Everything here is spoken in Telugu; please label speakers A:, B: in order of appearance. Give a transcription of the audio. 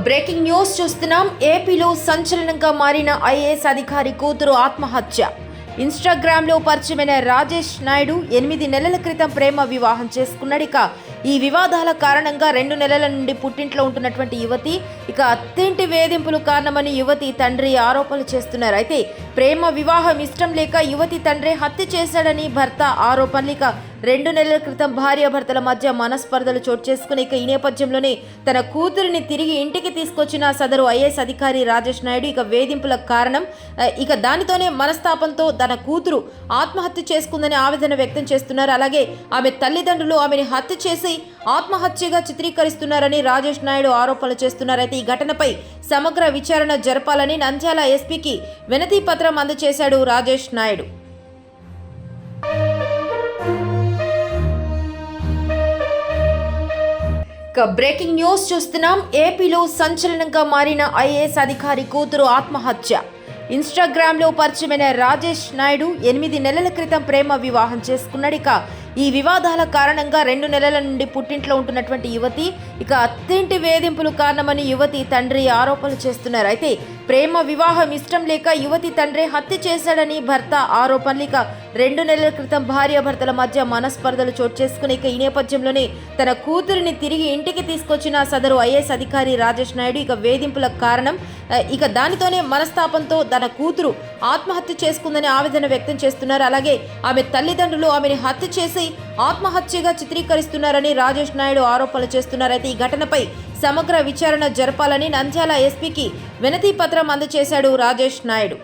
A: బ్రేకింగ్ న్యూస్ చూస్తున్నాం. ఏపీలో సంచలనంగా మారిన ఐఏఎస్ అధికారి కూతురు ఆత్మహత్య. ఇన్స్టాగ్రామ్లో పరిచయమైన రాజేష్ నాయుడు 8 నెలల క్రితం ప్రేమ వివాహం చేసుకున్నాడు. ఈ వివాదాల కారణంగా 2 నెలల నుండి పుట్టింట్లో ఉంటున్నటువంటి యువతి అత్తింటి వేధింపులు కారణమని యువతి తండ్రి ఆరోపణలు చేస్తున్నారు. అయితే ప్రేమ వివాహం ఇష్టం లేక యువతి తండ్రి హత్య చేశాడని భర్త ఆరోపణలు. 2 నెలల క్రితం భార్యాభర్తల మధ్య మనస్పర్ధలు చోటు చేసుకుని ఈ నేపథ్యంలోనే తన కూతురిని తిరిగి ఇంటికి తీసుకొచ్చిన సదరు ఐఏఎస్ అధికారి రాజేష్ నాయుడు వేధింపులకు కారణం. దానితోనే మనస్తాపంతో తన కూతురు ఆత్మహత్య చేసుకుందని ఆవేదన వ్యక్తం చేస్తున్నారు. అలాగే ఆమె తల్లిదండ్రులు ఆమెని హత్య చేసి ఆత్మహత్యగా చిత్రీకరిస్తున్నారని రాజేష్ నాయుడు ఆరోపణలు చేస్తున్నారు. అయితే ఈ ఘటనపై సమగ్ర విచారణ జరపాలని నంద్యాల ఎస్పీకి వినతి పత్రం అందజేశాడు రాజేష్ నాయుడు. బ్రేకింగ్ న్యూస్ చూస్తున్నాం. ఏపీలో సంచలనంగా మారిన ఐఏఎస్ అధికారి కూతురు ఆత్మహత్య. ఇన్స్టాగ్రామ్లో పరిచయమైన రాజేష్ నాయుడు 8 నెలల క్రితం ప్రేమ వివాహం చేసుకున్నాడు. ఈ వివాదాల కారణంగా 2 నెలల నుండి పుట్టింట్లో ఉంటున్నటువంటి యువతి అత్తింటి వేధింపులు కారణమని యువతి తండ్రి ఆరోపణలు చేస్తున్నారు. అయితే ప్రేమ వివాహం ఇష్టం లేక యువతి తండ్రి హత్య చేశాడని భర్త ఆరోపణలు. 2 నెలల క్రితం భార్యాభర్తల మధ్య మనస్పర్ధలు చోటు చేసుకుని ఈ నేపథ్యంలోనే తన కూతురిని తిరిగి ఇంటికి తీసుకొచ్చిన సదరు ఐఏఎస్ అధికారి రాజేష్ నాయుడు వేధింపులకు కారణం. దానితోనే మనస్తాపంతో తన కూతురు ఆత్మహత్య చేసుకుందని ఆవేదన వ్యక్తం చేస్తున్నారు. అలాగే ఆమె తల్లిదండ్రులు ఆమెని హత్య చేసి ఆత్మహత్యగా చిత్రీకరిస్తున్నారని రాజేష్ నాయుడు ఆరోపణలు చేస్తున్నారు. అయితే ఈ ఘటనపై సమగ్ర విచారణ జరపాలని నంద్యాల ఎస్పీకి వినతి పత్రం అందజేశాడు రాజేష్ నాయుడు.